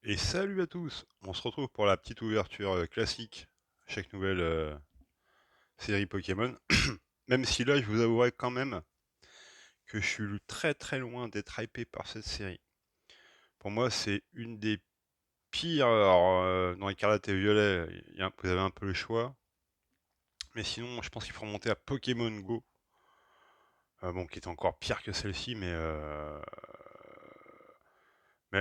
Et salut à tous! On se retrouve pour la petite ouverture classique, chaque nouvelle série Pokémon. Même si là, je vous avouerai quand même que je suis très très loin d'être hypé par cette série. Pour moi, c'est une des pires. Alors, dans Écarlate et Violet, vous avez un peu le choix. Mais sinon, je pense qu'il faut remonter à Pokémon Go. Bon, qui est encore pire que celle-ci, mais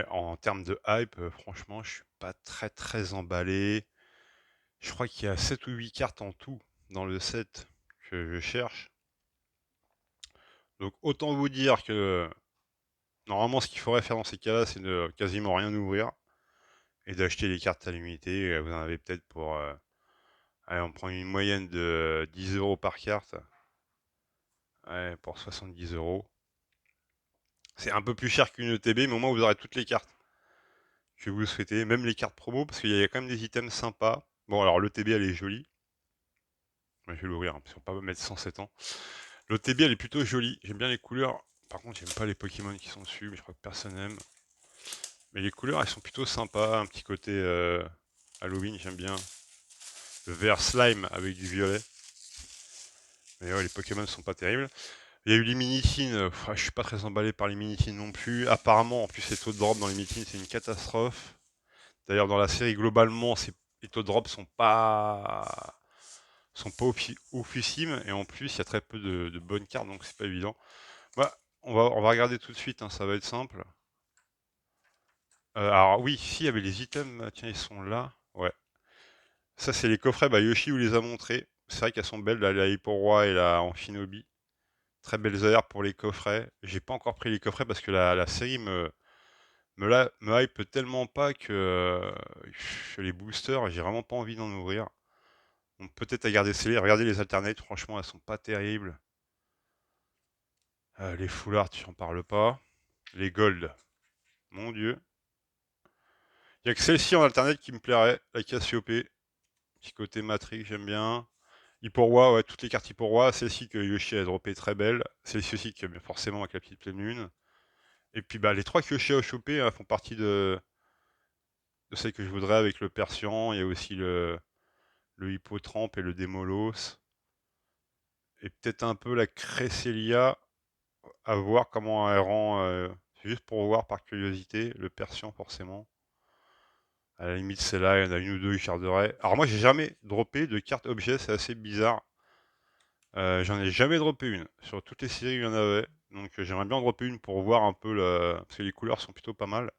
en termes de hype, franchement, je suis pas très très emballé. Je crois qu'il y a 7 ou 8 cartes en tout dans le set que je cherche. Donc autant vous dire que normalement ce qu'il faudrait faire dans ces cas-là, c'est de quasiment rien ouvrir et d'acheter les cartes à l'unité. Vous en avez peut-être pour... allez, on prend une moyenne de 10 euros par carte. Ouais, pour 70 euros. C'est un peu plus cher qu'une ETB, mais au moins vous aurez toutes les cartes que vous souhaitez, même les cartes promo, parce qu'il y a quand même des items sympas. Bon, alors l'ETB elle est jolie. Je vais l'ouvrir, hein, parce qu'on va pas mettre 107 ans. L'OTB elle est plutôt jolie, j'aime bien les couleurs. Par contre, j'aime pas les Pokémon qui sont dessus, mais je crois que personne n'aime. Mais les couleurs, elles sont plutôt sympas. Un petit côté Halloween, j'aime bien. Le vert slime avec du violet. Mais ouais, les Pokémon sont pas terribles. Il y a eu les Minitines. Je suis pas très emballé par les Minitines non plus. Apparemment, en plus, les taux de drop dans les Minitines, c'est une catastrophe. D'ailleurs, dans la série, globalement, les taux de drop sont pas oufissimes. Et en plus, il y a très peu de bonnes cartes, donc c'est pas évident. Bah, on va regarder tout de suite, hein, ça va être simple. Alors oui, ici il y avait les items, tiens ils sont là, ouais. Ça c'est les coffrets, bah Yoshi vous les a montrés. C'est vrai qu'elles sont belles, la Hyporoi et la Amphinobi. Très belles airs pour les coffrets. J'ai pas encore pris les coffrets parce que la série me hype tellement pas que les boosters, j'ai vraiment pas envie d'en ouvrir. Donc peut-être à garder scellé. Regardez les alternates, franchement elles sont pas terribles. Les foulards, tu en parles pas. Les gold, mon dieu. Il y a que celle-ci en alternate qui me plairait, la Cassiope. Petit côté Matrix, j'aime bien. Hyporoi, ouais, toutes les cartes Hyporoi. Celle-ci que Yoshi a droppé très belle. Celle-ci aussi, que, forcément, avec la petite pleine lune. Et puis, bah, les trois que Yoshi a chopé hein, font partie de celles que je voudrais avec le Persian. Il y a aussi le Hippotrampe et le Démolos. Et peut-être un peu la Cresselia, à voir comment elle rend. Juste pour voir par curiosité. Le Persian, forcément. À la limite, c'est là, il y en a une ou deux, je garderai. Alors, moi, j'ai jamais droppé de carte objet, c'est assez bizarre. J'en ai jamais droppé une. Sur toutes les séries, il y en avait. Donc j'aimerais bien en dropper une pour voir un peu parce que les couleurs sont plutôt pas mal.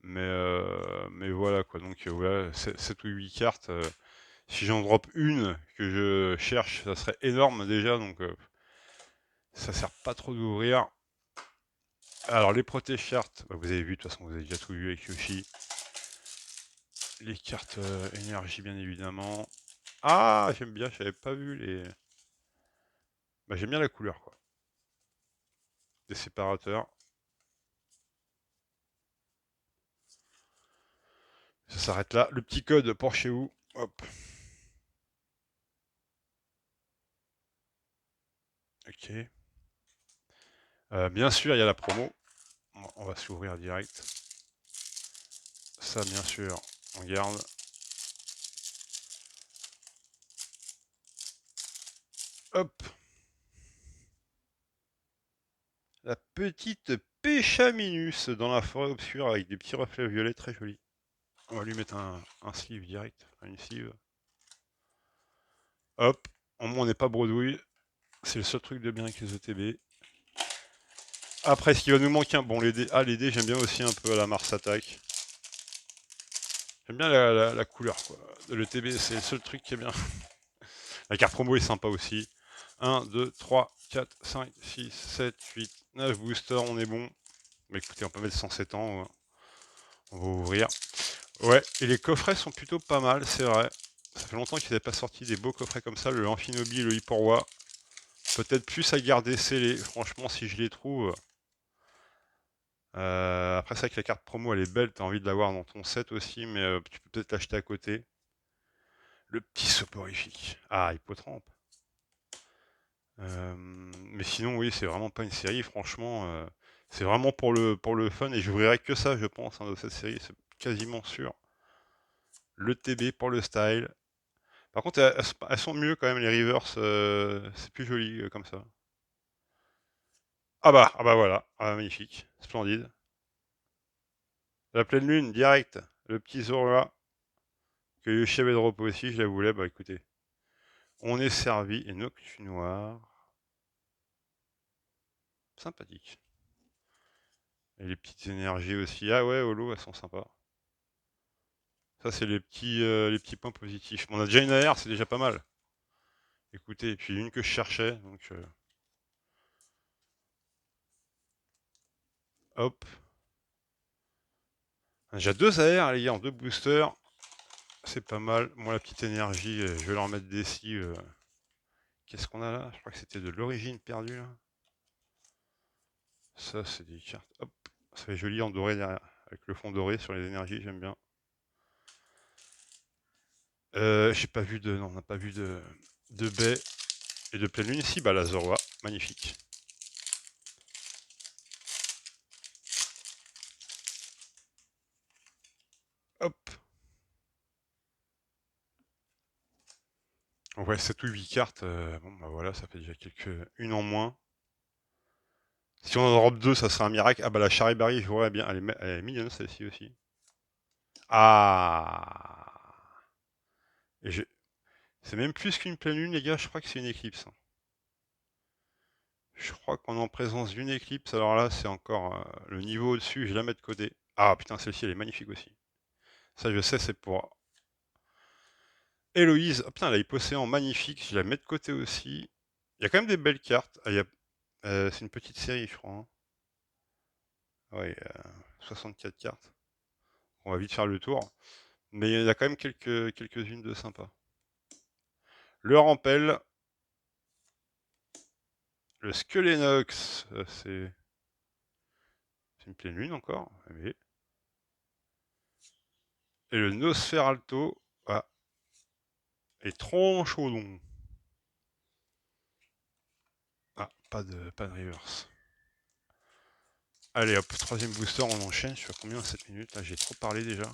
Mais voilà quoi. Donc ouais, 7 ou 8 cartes. Si j'en drop une que je cherche, ça serait énorme déjà. Donc ça sert pas trop d'ouvrir. Alors les protège cartes, bah, vous avez vu, de toute façon vous avez déjà tout vu avec Yoshi. Les cartes énergie bien évidemment. Ah j'aime bien, j'avais pas vu les. Bah, j'aime bien la couleur quoi. Des séparateurs. Ça s'arrête là. Le petit code pour chez vous. Hop. Ok. Bien sûr, il y a la promo. On va s'ouvrir direct. Ça, bien sûr, on garde. Hop. La petite Péchaminus dans la forêt obscure avec des petits reflets violets très jolis. On va lui mettre un sleeve direct. Une sleeve. Hop. Au moins, on n'est pas bredouille. C'est le seul truc de bien avec les ETB. Après, ce qui va nous manquer, bon, les dés, les dés, j'aime bien aussi un peu à la Mars Attack. J'aime bien la couleur, quoi. De l'ETB, c'est le seul truc qui est bien. La carte promo est sympa aussi. 1, 2, 3, 4, 5, 6, 7, 8, 9 boosters, on est bon. Bah écoutez, on peut mettre 107 ans, on va ouvrir. Ouais, et les coffrets sont plutôt pas mal, c'est vrai. Ça fait longtemps qu'ils n'avaient pas sorti des beaux coffrets comme ça, le Amphinobi et le Hyporoi. Peut-être plus à garder scellés, franchement, si je les trouve. Après, c'est vrai que la carte promo, elle est belle, t'as envie de l'avoir dans ton set aussi, mais tu peux peut-être l'acheter à côté. Le petit soporifique. Ah, Hippotrampe. Mais sinon, oui, c'est vraiment pas une série, franchement. C'est vraiment pour le fun et j'ouvrirai que ça, je pense, hein, de cette série, c'est quasiment sûr. Le TB pour le style. Par contre, elles sont mieux quand même, les reverse, c'est plus joli comme ça. Ah bah voilà, ah, magnifique, splendide. La pleine lune, direct. Le petit Zorua, que le chef de repos aussi, je la voulais, bah écoutez. On est servi, et Noctu Noir. Sympathique. Et les petites énergies aussi. Ah ouais, holo, elles sont sympas. Ça, c'est les petits points positifs. On a déjà une AR, c'est déjà pas mal. Écoutez, et puis une que je cherchais, donc hop. J'ai deux AR, les gars, en deux boosters. C'est pas mal. Moi, la petite énergie, je vais leur mettre des si. Qu'est-ce qu'on a là? Je crois que c'était de l'origine perdue, là. Ça, c'est des cartes. Hop. Ça fait joli en doré derrière. Avec le fond doré sur les énergies, j'aime bien. J'ai pas vu de. Non, on n'a pas vu de baie et de pleine lune ici. Bah, la Zorua. Magnifique. Hop. Ouais, 7 ou 8 cartes. Bon, bah voilà, ça fait déjà une en moins. Si on en drop 2, ça serait un miracle. Ah bah la Charivari, je vois bien. Elle est mignonne celle-ci aussi. Ah. Et c'est même plus qu'une pleine lune, les gars. Je crois que c'est une éclipse, hein. Je crois qu'on est en présence d'une éclipse. Alors là, c'est encore le niveau au-dessus. Je vais la mettre de côté. Ah putain, celle-ci, elle est magnifique aussi. Ça, je sais, c'est pour Héloïse. Oh, putain, elle a Hypocéan magnifique. Je la mets de côté aussi. Il y a quand même des belles cartes. Ah, c'est une petite série, je crois, hein. Ouais, 64 cartes. On va vite faire le tour. Mais il y a quand même quelques-unes de sympas. Le Rampel. Le Skelenox. C'est une pleine lune encore. Mais... Et le Nosferalto. Ah. Et Tronchaudon. Ah, pas de reverse. Allez hop, troisième booster, on enchaîne. Je suis à combien? 7 minutes. Là, j'ai trop parlé déjà.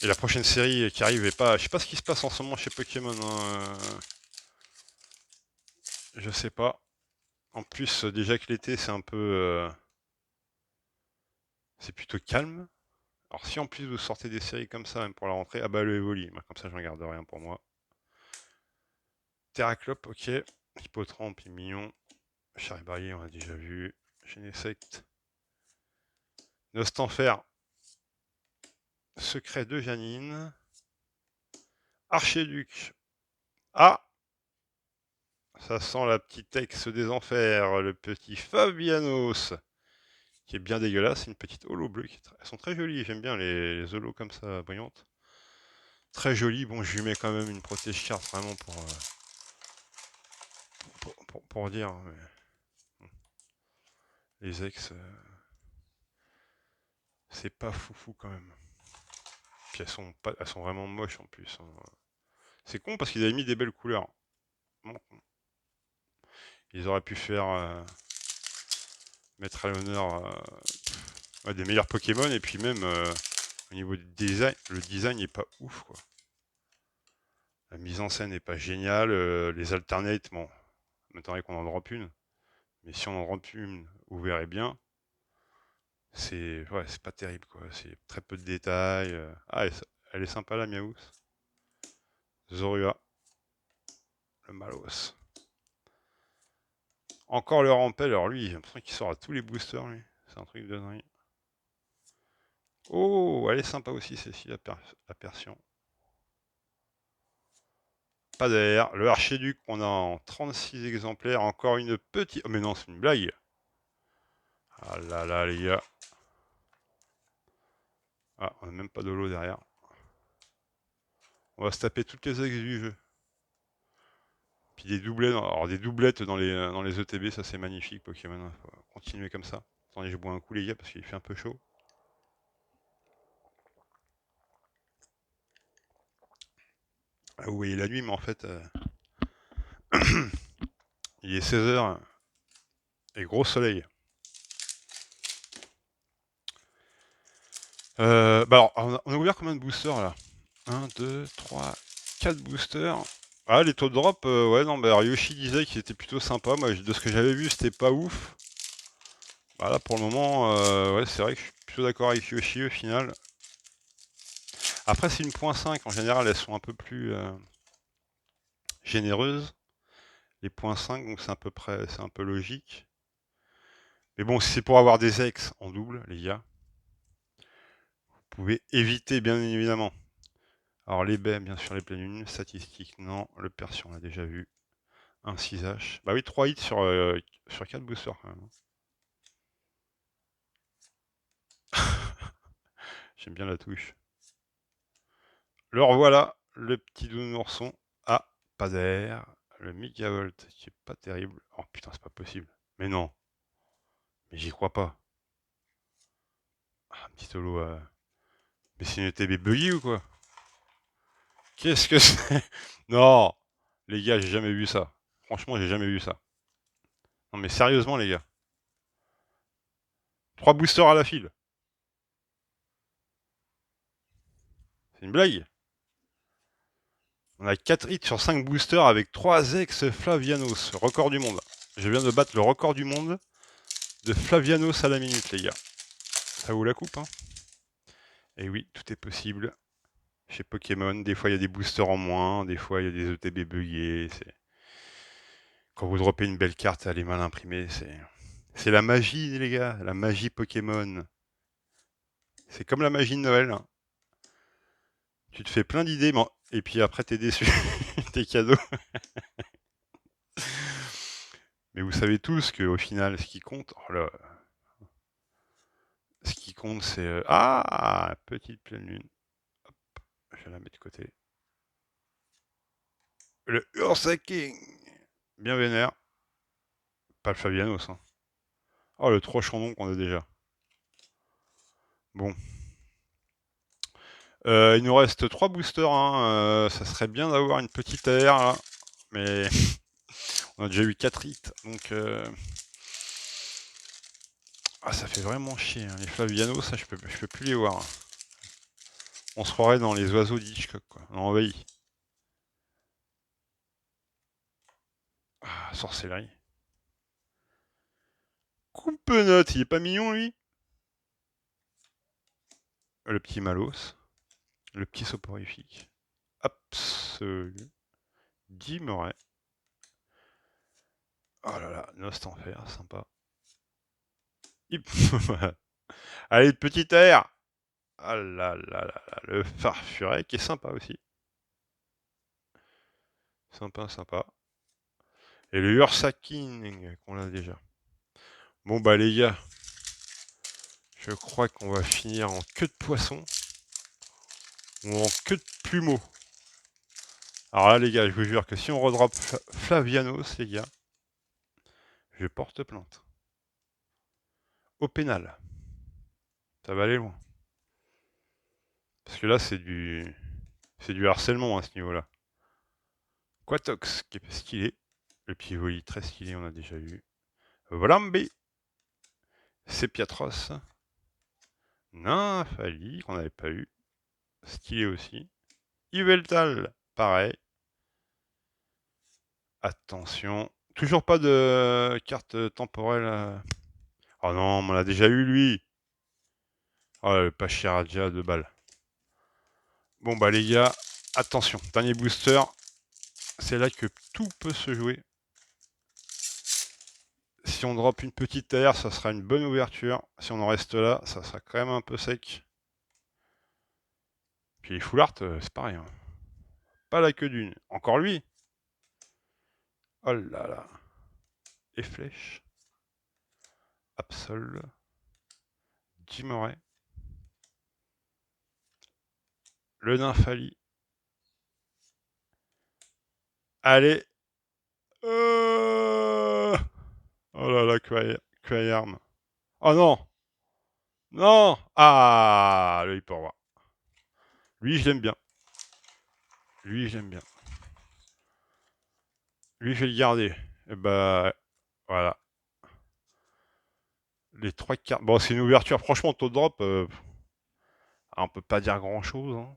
Et la prochaine série qui arrive est pas... Je sais pas ce qui se passe en ce moment chez Pokémon, hein. Je sais pas. En plus, déjà que l'été, c'est un peu... c'est plutôt calme. Alors si en plus vous sortez des séries comme ça, même pour la rentrée... Ah bah le Evoli, comme ça je ne garde rien pour moi. Terraclope, ok. Hippotrampe, il est mignon. Charivari, on a déjà vu. Genesect. Nostanfer. Secret de Janine. Archéduc. Ah! Ça sent la petite ex des enfers, le petit Fabianos, qui est bien dégueulasse. Une petite holo bleue. Elles sont très jolies, j'aime bien les holos comme ça, brillantes. Très jolies. Bon, je lui mets quand même une protège carte vraiment pour dire. Mais... les ex, c'est pas foufou quand même. Puis elles sont vraiment moches en plus, hein. C'est con parce qu'ils avaient mis des belles couleurs. Bon, ils auraient pu faire mettre à l'honneur des meilleurs Pokémon et puis même au niveau du design, le design n'est pas ouf quoi. La mise en scène n'est pas géniale, les alternates, bon, m'attendrait qu'on en drop une, mais si on en drop une, vous verrez bien, c'est pas terrible quoi, c'est très peu de détails. Ah, elle est sympa la Miaous. Zorua, le Malos. Encore le Rampel, alors lui, j'ai l'impression qu'il sort à tous les boosters lui, c'est un truc de dingue. Oh, elle est sympa aussi celle-ci, la Persion. Pas d'air. Le Archéduc, on a en 36 exemplaires. Encore une petite... Oh, mais non, c'est une blague. Ah là là, les gars. Ah, on n'a même pas de lot derrière. On va se taper toutes les ex du jeu. Puis des doublets, alors des doublettes dans les ETB, ça c'est magnifique Pokémon. Faut continuer comme ça. Attendez, je bois un coup les gars parce qu'il fait un peu chaud. Ah, vous voyez la nuit, mais en fait, il est 16h et gros soleil. Bah alors, on a ouvert combien de boosters là? 1, 2, 3, 4 boosters. Ah, les taux de drop, ouais, non, bah Ryoshi disait qu'il était plutôt sympa. Moi, de ce que j'avais vu, c'était pas ouf. Bah là, pour le moment, ouais, c'est vrai que je suis plutôt d'accord avec Yoshi au final. Après, c'est une .5. En général, elles sont un peu plus généreuses. Les .5, donc c'est à peu près, c'est un peu logique. Mais bon, si c'est pour avoir des ex en double, les gars, vous pouvez éviter, bien évidemment. Alors, les baies, bien sûr, les pleines lunes. Statistiques, non. Le persion, on l'a déjà vu. Un 6H. Bah oui, 3 hits sur 4 boosters, quand même. J'aime bien la touche. Le revoilà, le petit nounourson. Ah, pas d'air. Le Megavolt, qui est pas terrible. Oh putain, c'est pas possible. Mais non, mais j'y crois pas. Ah, un petit holo. Mais c'est une ETB buggy ou quoi? Qu'est-ce que c'est? Non, les gars, j'ai jamais vu ça. Franchement, j'ai jamais vu ça. Non, mais sérieusement, les gars. 3 boosters à la file. C'est une blague. On a 4 hits sur 5 boosters avec 3 ex Flavianos. Record du monde. Je viens de battre le record du monde de Flavianos à la minute, les gars. Ça vaut la coupe, hein? Et oui, tout est possible. Chez Pokémon, des fois il y a des boosters en moins, des fois il y a des ETB buggés. Quand vous droppez une belle carte, elle est mal imprimée. C'est la magie, les gars. La magie Pokémon. C'est comme la magie de Noël, hein. Tu te fais plein d'idées, et puis après t'es déçu. Tes cadeaux. Mais vous savez tous qu'au final, ce qui compte, oh là, ce qui compte, c'est ah, petite pleine lune. Hop, je vais la mettre de côté. Le Ursa King, bien vénère. Pas le Fabianos, hein. Oh, le trop chandon qu'on a déjà. Bon. Il nous reste 3 boosters, hein. Ça serait bien d'avoir une petite AR là. Mais on a déjà eu 4 hits. Donc ah, ça fait vraiment chier, hein. Les Flavianos, ça je peux plus les voir, hein. On se croirait dans les oiseaux d'Hitchcock, quoi. On envahit. Ah, sorcellerie. Coupe-note, il est pas mignon lui? Le petit Malos. Le petit soporifique. Absolu. Dimeray. Oh là là, Nost Enfer, sympa. Allez, petit air. Ah là là là là, le Farfuret qui est sympa aussi. Sympa, sympa. Et le Ursaking qu'on a déjà. Bon bah les gars, je crois qu'on va finir en queue de poisson ou en queue de plumeau. Alors là les gars, je vous jure que si on redrop Flavianos, les gars, je porte plainte. Au pénal. Ça va aller loin. Parce que là c'est du harcèlement à ce niveau-là. Quatox, qui est stylé. Le Pivoli, très stylé, on a déjà eu. Vlambe. Sepiatros. Nymphali, qu'on n'avait pas eu. Stylé aussi. Yveltal, pareil. Attention. Toujours pas de carte temporelle. Oh non, on l'a déjà eu lui. Oh, le Pachiradia de balles. Bon bah les gars, attention. Dernier booster. C'est là que tout peut se jouer. Si on drop une petite terre, ça sera une bonne ouverture. Si on en reste là, ça sera quand même un peu sec. Puis les full art, c'est pareil, hein. Pas la queue d'une. Encore lui. Oh là là. Et flèche. Absol. Jimoret. Le Nymphali. Allez. Oh là là, Quayarm. Oh non. Non. Ah, le Hyperwa. Lui, je l'aime bien. Lui, je l'aime bien. Lui, je vais le garder. Et bah, voilà. Les 3 cartes. Bon, c'est une ouverture. Franchement, taux de drop. Alors, on peut pas dire grand-chose, hein.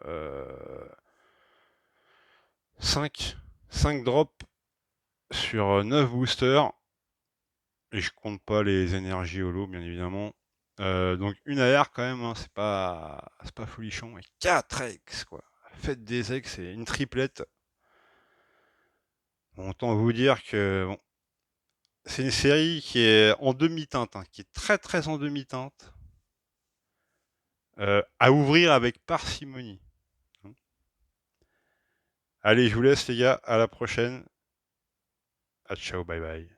Euh, 5 drops sur 9 boosters. Et je compte pas les énergies holo, bien évidemment. Donc une AR quand même, hein, c'est pas folichon. Et 4 X, quoi. Faites des X et une triplette. Bon, autant vous dire que bon, c'est une série qui est en demi-teinte, hein, qui est très très en demi-teinte. À ouvrir avec parcimonie. Allez, je vous laisse les gars, à la prochaine. À ciao, bye bye.